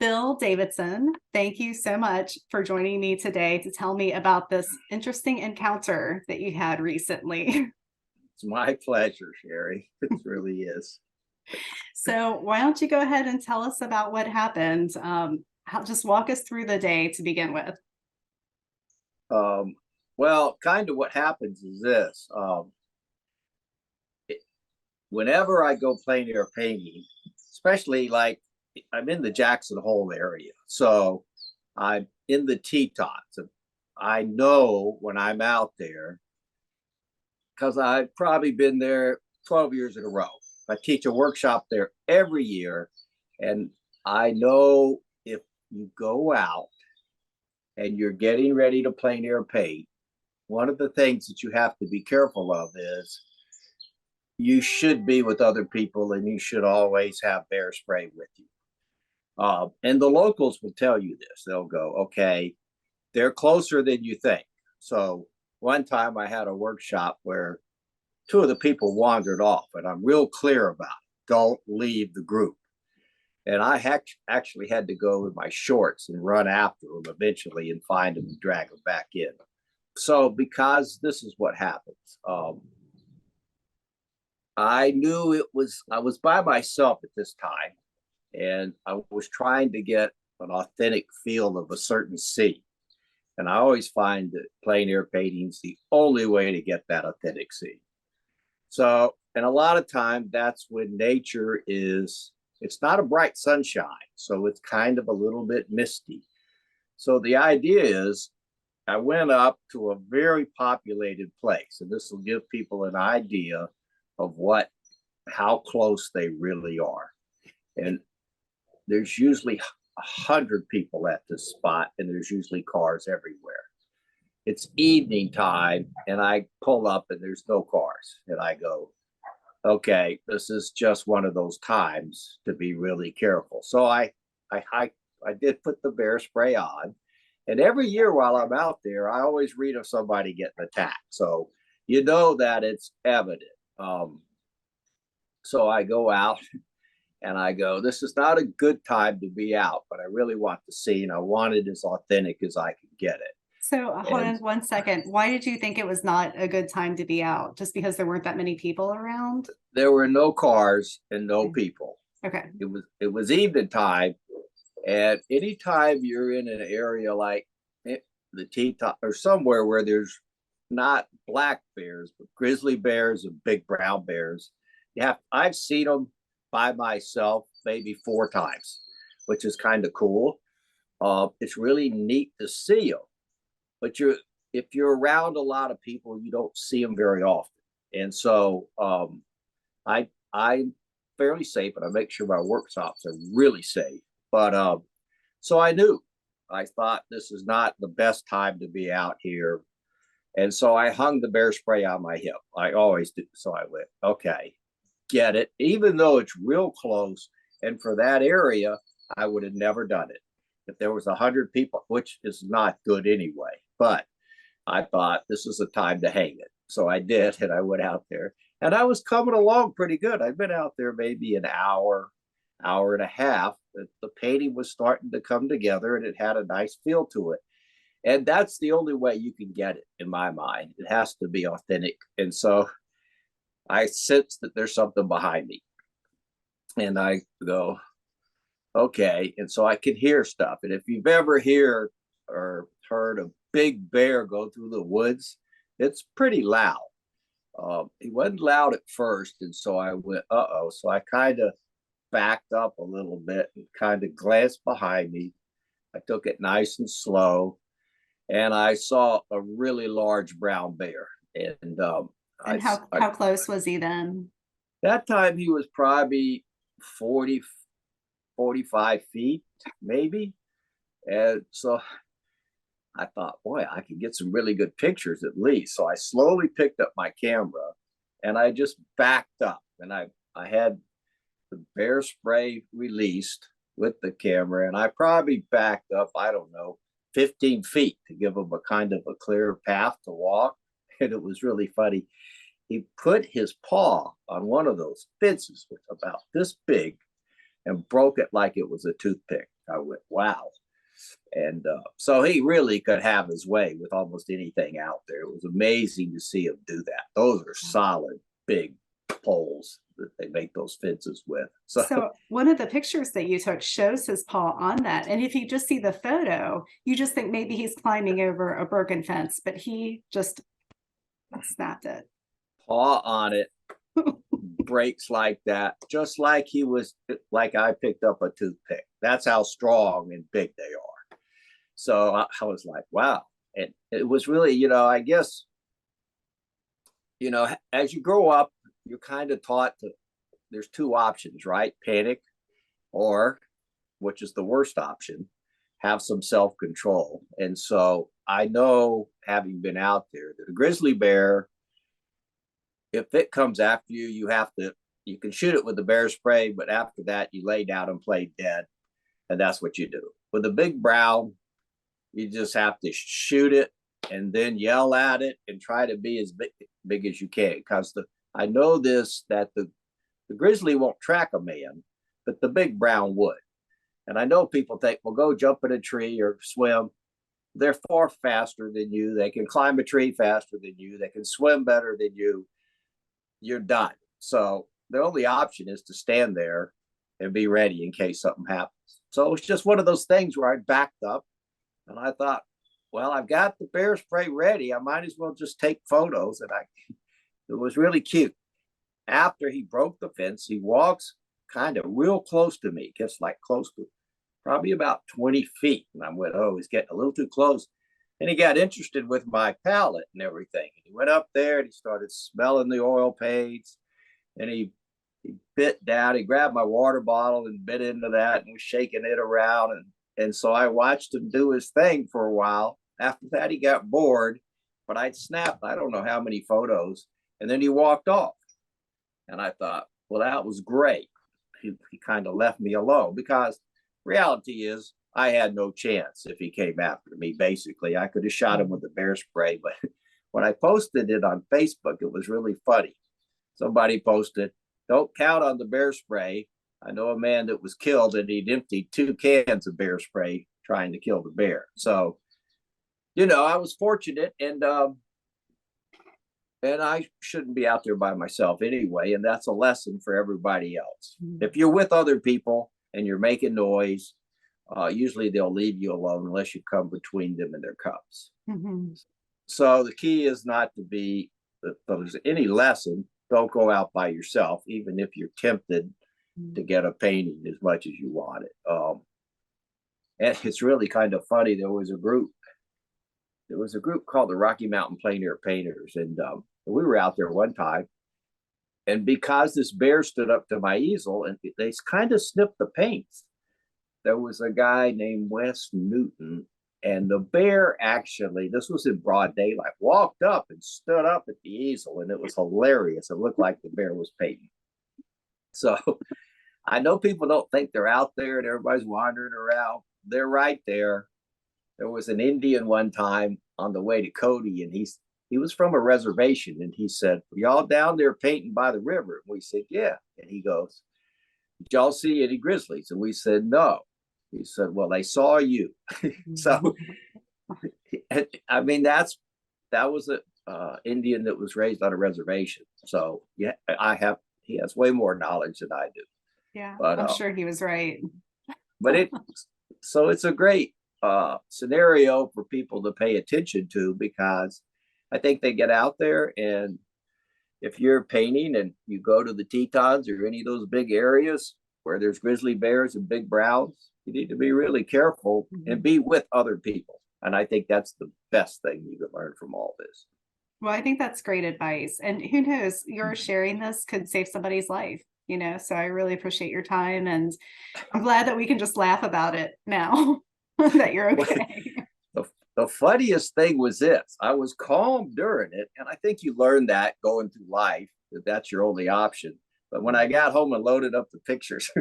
Bill Davidson, thank you so much for joining me today to tell me about this interesting encounter that you had recently. It's my pleasure, Cherie. It really is. So why don't you go ahead and tell us about what happened? Just walk us through the day to begin with. Well, kind of what happens is this. Whenever I go plein air painting, especially like I'm in the Jackson Hole area, so I'm in the Tetons. I know when I'm out there because I've probably been there 12 years in a row. I teach a workshop there every year, and I know if you go out and you're getting ready to plein air paint, one of the things that you have to be careful of is you should be with other people and you should always have bear spray with you. And the locals will tell you this. They'll go, okay, they're closer than you think. So one time I had a workshop where two of the people wandered off, and I'm real clear about it. Don't leave the group. And I actually had to go with my shorts and run after them eventually and find them and drag them back in. So because this is what happens, I knew I was by myself at this time, and I was trying to get an authentic feel of a certain scene. And I always find that plein air painting is the only way to get that authentic scene. So, and a lot of time that's when nature it's not a bright sunshine. So it's kind of a little bit misty. So the idea is I went up to a very populated place, and this will give people an idea of how close they really are. And there's usually 100 people at this spot, and there's usually cars everywhere. It's evening time, and I pull up, and there's no cars, and I go, okay, this is just one of those times to be really careful. So I did put the bear spray on, and every year while I'm out there, I always read of somebody getting attacked. So you know that it's evident. So I go out and I go, this is not a good time to be out, but I really want the scene. I want it as authentic as I can get it. So hold on one second. Why did you think it was not a good time to be out? Just because there weren't that many people around? There were no cars and no people. Okay. It was evening time, and anytime you're in an area like the Teton or somewhere where there's not black bears, but grizzly bears and big brown bears, I've seen them by myself maybe 4 times, which is kind of cool. It's really neat to see them, but if you're around a lot of people, you don't see them very often. And so I'm fairly safe, and I make sure my workshops are really safe. But so I thought this is not the best time to be out here. And so I hung the bear spray on my hip. I always do. So I went, okay, get it. Even though it's real close, and for that area, I would have never done it. If there was 100 people, which is not good anyway, but I thought this is the time to hang it. So I did, and I went out there, and I was coming along pretty good. I'd been out there maybe an hour and a half. The painting was starting to come together, and it had a nice feel to it. And that's the only way you can get it, in my mind. It has to be authentic. And so I sense that there's something behind me. And I go, okay. And so I can hear stuff. And if you've ever heard a big bear go through the woods, it's pretty loud. He wasn't loud at first. And so I went, uh-oh. So I kind of backed up a little bit and kind of glanced behind me. I took it nice and slow, and I saw a really large brown bear. And how close was he then? That time he was probably 40, 45 feet, maybe. And so I thought, boy, I could get some really good pictures at least. So I slowly picked up my camera, and I just backed up, and I had the bear spray released with the camera, and I probably backed up, I don't know, 15 feet to give him a kind of a clear path to walk. And it was really funny. He put his paw on one of those fences, which was about this big, and broke it like it was a toothpick. I went, wow. And so he really could have his way with almost anything out there. It was amazing to see him do that. Those are solid, big poles that they make those fences with. So one of the pictures that you took shows his paw on that. And if you just see the photo, you just think maybe he's climbing over a broken fence, but he just snapped it. Paw on it, breaks like that, just like he was, like I picked up a toothpick. That's how strong and big they are. So I was like, wow. And it was really, you know, I guess, you know, as you grow up, you're kind of taught to, there's two options, right? Panic, or, which is the worst option, have some self-control. And so I know, having been out there, that a grizzly bear, if it comes after you, you have to, you can shoot it with the bear spray, but after that, you lay down and play dead. And that's what you do. With a big brown, you just have to shoot it and then yell at it and try to be as big as you can. Because I know this, that the grizzly won't track a man, but the big brown would. And I know people think, well, go jump in a tree or swim. They're far faster than you. They can climb a tree faster than you. They can swim better than you. You're done. So the only option is to stand there and be ready in case something happens. So it's just one of those things where I backed up and I thought, well, I've got the bear spray ready. I might as well just take photos. And it was really cute. After he broke the fence, he walks kind of real close to me, gets like close to probably about 20 feet. And I went, oh, he's getting a little too close. And he got interested with my palette and everything. And he went up there and he started smelling the oil paints. And he bit down, he grabbed my water bottle and bit into that and was shaking it around. And so I watched him do his thing for a while. After that, he got bored, but I'd snapped, I don't know how many photos. And then he walked off. And I thought, well, that was great. He kind of left me alone, because reality is I had no chance if he came after me. Basically, I could have shot him with the bear spray. But when I posted it on Facebook, it was really funny. Somebody posted, don't count on the bear spray. I know a man that was killed and he'd emptied 2 cans of bear spray trying to kill the bear. So, you know, I was fortunate, and I shouldn't be out there by myself anyway. And that's a lesson for everybody else. If you're with other people and you're making noise, usually they'll leave you alone unless you come between them and their cubs. So the key is not to be, if there's any lesson, don't go out by yourself, even if you're tempted to get a painting as much as you want it. And it's really kind of funny. There was a group called the Rocky Mountain Plein Painters. And we were out there one time. And because this bear stood up to my easel and they kind of snipped the paints, there was a guy named Wes Newton. And the bear actually, this was in broad daylight, walked up and stood up at the easel. And it was hilarious. It looked like the bear was painting. So I know people don't think they're out there and everybody's wandering around. They're right there. There was an Indian one time on the way to Cody, and he was from a reservation, and he said, y'all down there painting by the river? And we said, yeah. And he goes, did y'all see any grizzlies? And we said, no. He said, well, they saw you. So, I mean, that was an Indian that was raised on a reservation. So yeah, he has way more knowledge than I do. Yeah, but I'm sure he was right. But it's a great scenario for people to pay attention to, because I think they get out there, and if you're painting and you go to the Tetons or any of those big areas where there's grizzly bears and big browns, you need to be really careful and be with other people. And I think that's the best thing you can learn from all this. Well, I think that's great advice. And who knows, your sharing this could save somebody's life, you know, so I really appreciate your time. And I'm glad that we can just laugh about it now that you're okay. The funniest thing was this: I was calm during it. And I think you learn that going through life, that that's your only option. But when I got home and loaded up the pictures,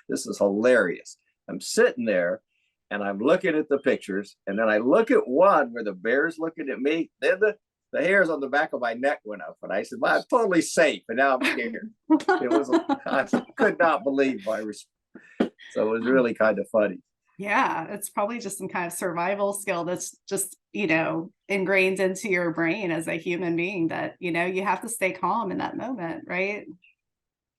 this is hilarious. I'm sitting there and I'm looking at the pictures, and then I look at one where the bear's looking at me. Then the hairs on the back of my neck went up, and I said, well, I'm totally safe. And now I'm scared. I could not believe my response. So it was really kind of funny. Yeah, it's probably just some kind of survival skill that's just, ingrained into your brain as a human being that, you have to stay calm in that moment, right?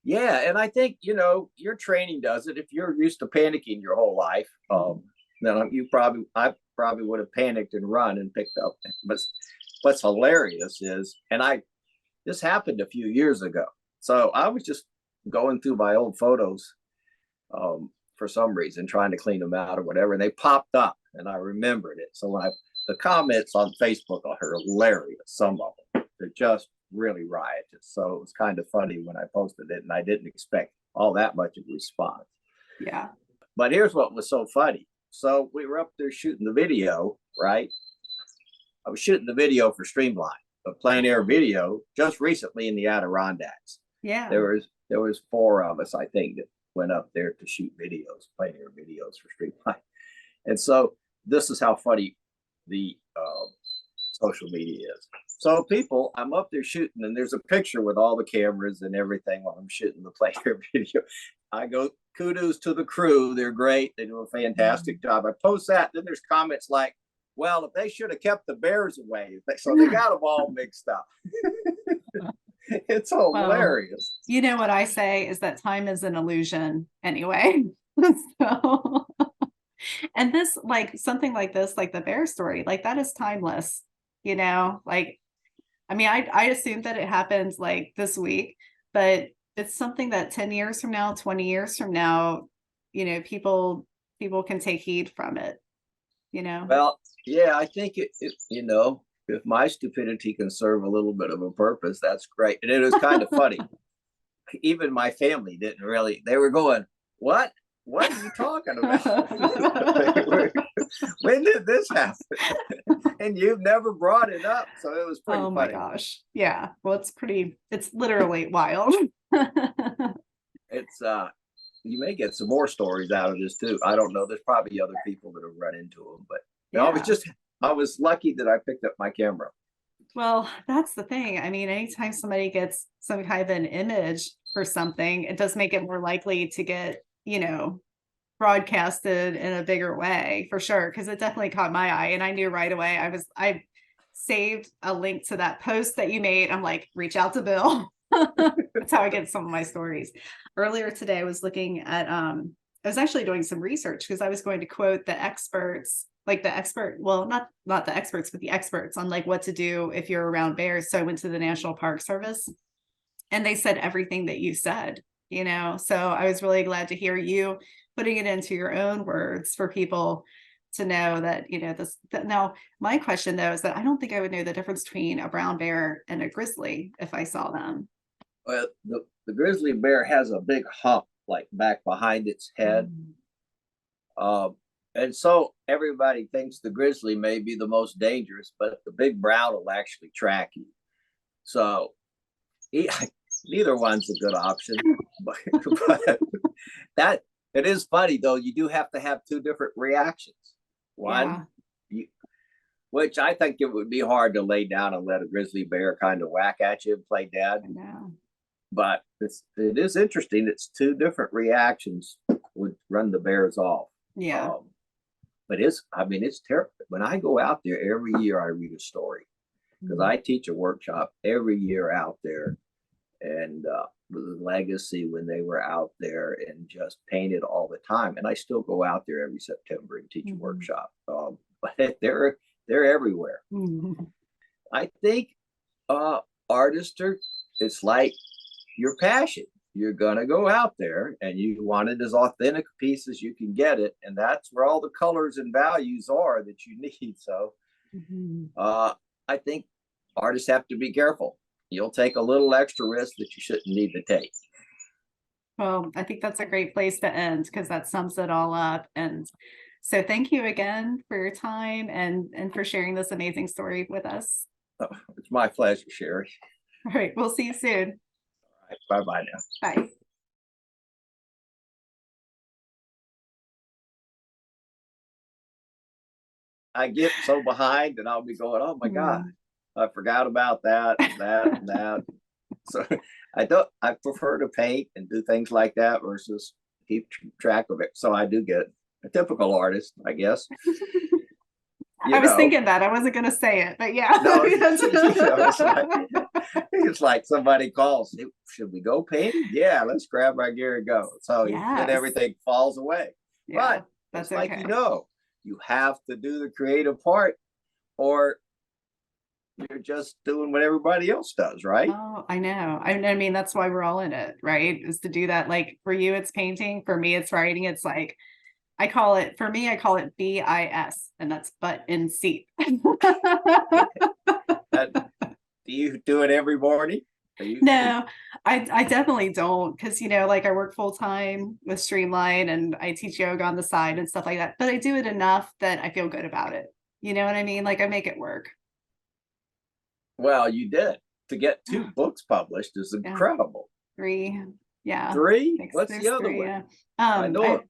Yeah, and I think your training does it. If you're used to panicking your whole life, then I probably would have panicked and run and picked up. But what's hilarious is, this happened a few years ago. So I was just going through my old photos for some reason, trying to clean them out or whatever, and they popped up, and I remembered it. So the comments on Facebook are hilarious. Some of them, they're just really riotous. So it was kind of funny when I posted it, and I didn't expect all that much of a response. Yeah. But here's what was so funny. So we were up there shooting the video, right? I was shooting the video for Streamline, a plein air video just recently in the Adirondacks. Yeah. There was four of us, I think, that went up there to shoot videos, plein air videos for Streamline. And so this is how funny the social media is. So I'm up there shooting, and there's a picture with all the cameras and everything while I'm shooting the plein air video. I go, kudos to the crew. They're great. They do a fantastic job. I post that. Then there's comments like, well, if they should have kept the bears away. So they got them all mixed up. It's hilarious. You know what I say is that time is an illusion anyway. So, and this, like something like this, like the bear story, like that is timeless, like, I mean, I assumed that it happened like this week, but it's something that 10 years from now, 20 years from now, people can take heed from it, Well, yeah, I think if my stupidity can serve a little bit of a purpose, that's great. And it was kind of funny. Even my family didn't really, they were going, what? What are you talking about? When did this happen? And you've never brought it up. So it was pretty funny. Oh my gosh. Yeah. Well, it's literally wild. It's you may get some more stories out of this too. I don't know. There's probably other people that have run into them, but I was lucky that I picked up my camera. Well, that's the thing. I mean, anytime somebody gets some kind of an image for something, it does make it more likely to get, broadcasted in a bigger way for sure. Cause it definitely caught my eye, and I knew right away. I saved a link to that post that you made. I'm like, reach out to Bill. That's how I get some of my stories. Earlier today, I was looking at, I was actually doing some research because I was going to quote the experts, like well, not the experts, but the experts on like what to do if you're around bears. So I went to the National Park Service, and they said everything that you said, so I was really glad to hear you putting it into your own words for people to know that, now my question though, is that I don't think I would know the difference between a brown bear and a grizzly if I saw them. Well, the grizzly bear has a big hump like back behind its head. And so everybody thinks the grizzly may be the most dangerous, but the big brown will actually track you. So neither one's a good option. But that it is funny though. You do have to have two different reactions. One, which I think it would be hard to lay down and let a grizzly bear kind of whack at you and play dead. But it is interesting. It's two different reactions would run the bears off. Yeah. But it's terrible. When I go out there every year, I read a story because I teach a workshop every year out there, and the legacy when they were out there and just painted all the time. And I still go out there every September and teach a workshop. But they're everywhere. I think artistry, it's like your passion. You're gonna go out there and you want it as authentic a piece as you can get it, and that's where all the colors and values are that you need. So I think artists have to be careful. You'll take a little extra risk that you shouldn't need to take. Well, I think that's a great place to end because that sums it all up. And so thank you again for your time and for sharing this amazing story with us. Oh, it's my pleasure, Cherie. All right, we'll see you soon. All right, bye-bye now. Bye. I get so behind and I'll be going, oh my God, I forgot about that, and that. So I prefer to paint and do things like that versus keep track of it. So I do get a typical artist, I guess. I was thinking that I wasn't going to say it, but yeah. No, it's like somebody calls, should we go painting? Yeah, let's grab our gear and go. So then everything falls away. Yeah, but it's like, you have to do the creative part, or you're just doing what everybody else does, right? Oh, I know. I mean, that's why we're all in it, right? Is to do that. Like for you, it's painting. For me, it's writing. It's like, I call it BIS, and that's butt in seat. Do you do it every morning? No, I definitely don't, because like I work full time with Streamline and I teach yoga on the side and stuff like that. But I do it enough that I feel good about it. You know what I mean? Like I make it work. Well, you did. To get 2 books published is incredible. 3. Yeah. 3? What's the other 3, one? Yeah. I know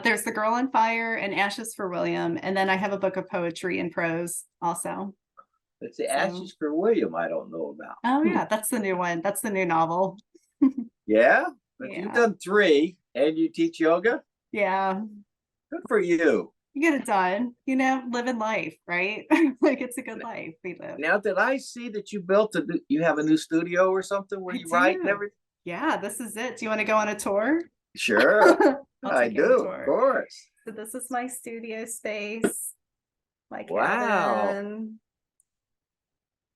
there's The Girl on Fire and Ashes for William. And then I have a book of poetry and prose also. It's the Ashes for William I don't know about. Oh yeah, that's the new one. That's the new novel. Yeah? But you've done 3 and you teach yoga? Yeah. Good for you. You get it done, living life, right? Like it's a good life we live. Now, did I see that you have a new studio or something where you write and everything? Yeah, this is it. Do you want to go on a tour? Sure. I do, of course. So this is my studio space. Wow.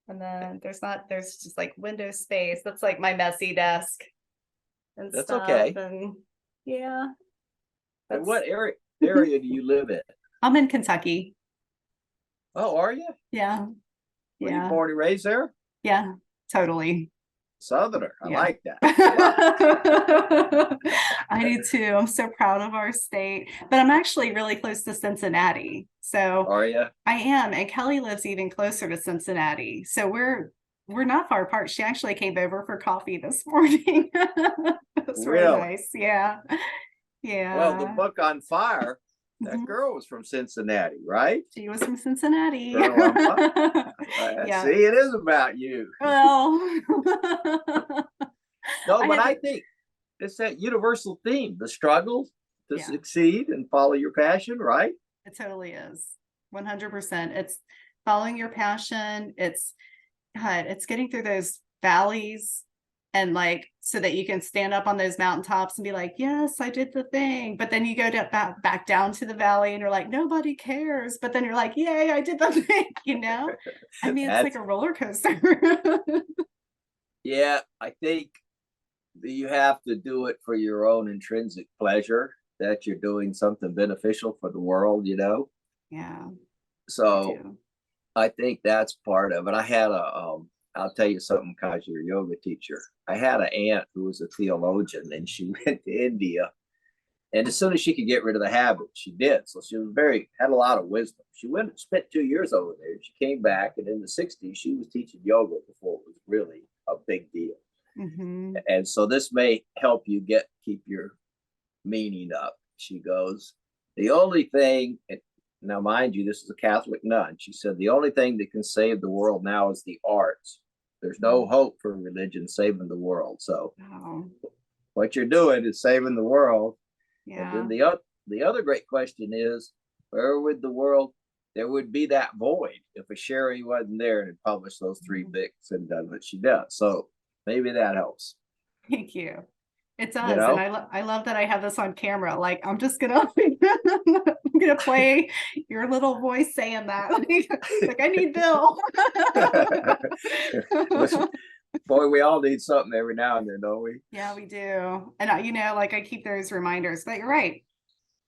And then there's just like window space. That's like my messy desk. And that's stuff. Okay. And yeah. And what area do you live in? I'm in Kentucky. Oh, are you? Yeah. Were you born and raised there? Yeah, totally. Southerner. I like that. I do too. I'm so proud of our state, but I'm actually really close to Cincinnati. So are you? I am, and Kelly lives even closer to Cincinnati. So we're not far apart. She actually came over for coffee this morning. It was really nice. Yeah. Yeah. Well, the book on fire, that girl was from Cincinnati, right? She was from Cincinnati. See, it is about you. Well, no, but I think it's that universal theme, the struggle to succeed and follow your passion, right? It totally is. 100%. It's following your passion. It's getting through those valleys, and like so that you can stand up on those mountaintops and be like, yes, I did the thing. But then you go back down to the valley and you're like, nobody cares. But then you're like, yay, I did the thing, I mean, it's like a roller coaster. Yeah, I think you have to do it for your own intrinsic pleasure, that you're doing something beneficial for the world, Yeah. So I think that's part of it. I had I'll tell you something, because you're a yoga teacher. I had an aunt who was a theologian, and she went to India. And as soon as she could get rid of the habit, she did. So she was had a lot of wisdom. She went and spent 2 years over there. She came back, and in the 60s, she was teaching yoga before it was really a big deal. Mm-hmm. And so this may help you keep your meaning up. She goes, the only thing, now, mind you, this is a Catholic nun. She said, the only thing that can save the world now is the arts. There's no hope for religion saving the world. So what you're doing is saving the world. Yeah. And then the other great question is, where would there would be that void if a Cherie wasn't there and had published those 3 books and done what she does. So maybe that helps. Thank you. It does. And I love that I have this on camera. Like, I'm just gonna play your little voice saying that. Like I need Bill. Boy, we all need something every now and then, don't we? Yeah, we do. And like I keep those reminders, but you're right.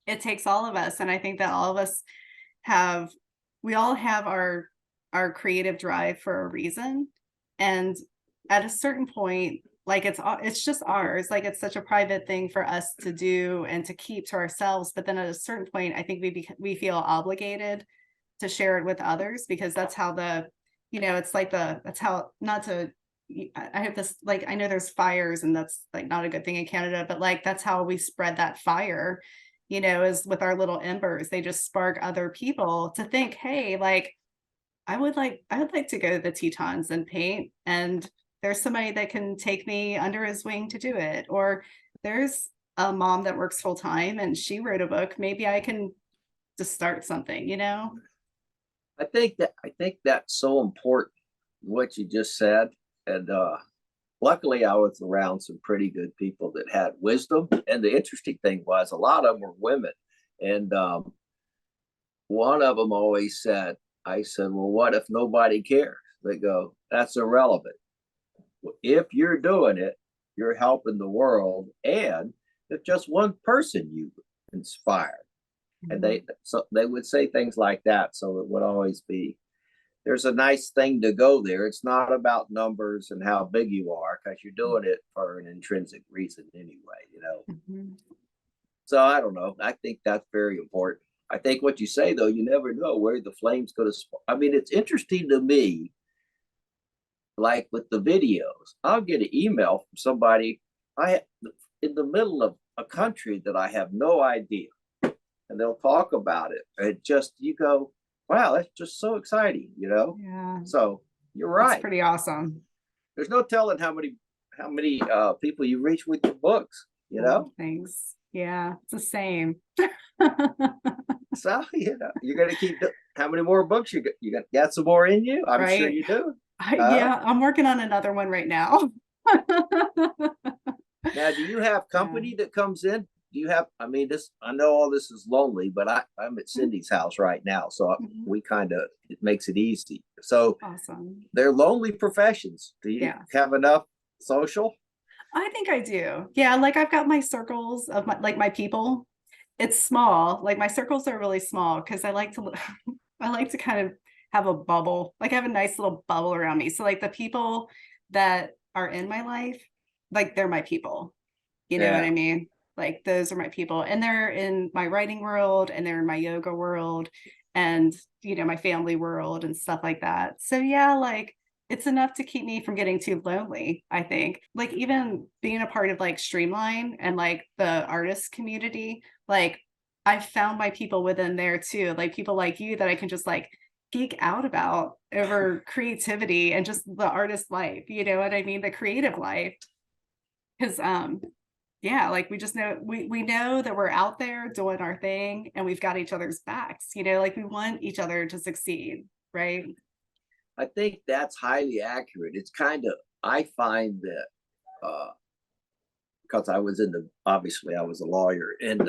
It takes all of us. And I think that all of us we all have our creative drive for a reason. And at a certain point, like it's just ours. Like it's such a private thing for us to do and to keep to ourselves. But then at a certain point, I think we feel obligated to share it with others, because that's how it's like that's how, not to, I have this, like, I know there's fires and that's like not a good thing in Canada, but like, that's how we spread that fire, is with our little embers. They just spark other people to think, hey, like, I would like to go to the Tetons and paint, and there's somebody that can take me under his wing to do it. Or there's a mom that works full time and she wrote a book, maybe I can just start something, you know? I think that's so important what you just said. And luckily I was around some pretty good people that had wisdom. And the interesting thing was a lot of them were women. And one of them always said, I said, well, what if nobody cares? They go, that's irrelevant. If you're doing it, you're helping the world. And if just one person you inspire, and they would say things like that. So it would always be, there's a nice thing to go there. It's not about numbers and how big you are, because you're doing it for an intrinsic reason anyway, you know. Mhm. So I don't know. I think that's very important. I think what you say though, you never know where the flame's going to. I mean, it's interesting to me. Like with the videos, I'll get an email from somebody I in the middle of a country that I have no idea, and they'll talk about it. And just you go, wow, that's just so exciting, you know. Yeah, So you're that's right. pretty awesome. There's no telling how many people you reach with your books, you know. Thanks. Yeah, it's the same. So you know you're gonna keep. How many more books you got some more in you? I'm sure Right? you do. Yeah, I'm working on another one right now. Now, do you have company that comes in? Do you have? I mean, this. I know all this is lonely, but I'm at Cindy's house right now, so we kind of it makes it easy. So Awesome. they're lonely professions. Do you have enough social? I think I do. Yeah, like I've got my circles of my people. It's small. Like my circles are really small because I like to I like to kind of have a bubble. Like I have a nice little bubble around me. So like the people that are in my life, like they're my people. You know what I Yeah. mean? Like those are my people. And they're in my writing world and they're in my yoga world and my family world and stuff like that. So yeah, like it's enough to keep me from getting too lonely, I think. Like even being a part of like Streamline and like the artist community, like I found my people within there too, like people like you that I can just like geek out about over creativity and just the artist life, you know what I mean? The creative life. Because yeah, like we just know we know that we're out there doing our thing and we've got each other's backs, like we want each other to succeed, right? I think that's highly accurate. It's kind of I find that because obviously I was a lawyer, and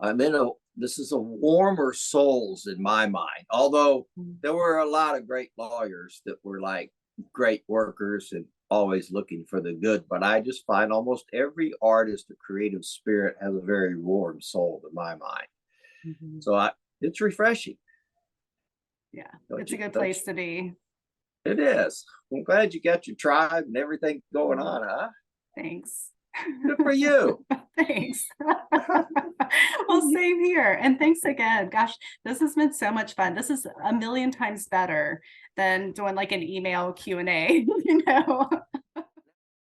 I'm in a this is a warmer souls in my mind. Although there were a lot of great lawyers that were like great workers and always looking for the good, but I just find almost every artist or creative spirit has a very warm soul in my mind. So it's refreshing. Yeah, it's a good place to be. It is. I'm glad you got your tribe and everything going on, huh? Thanks. Good for you. Thanks. Well, same here. And thanks again. Gosh, this has been so much fun. This is a million times better than doing like an email Q&A,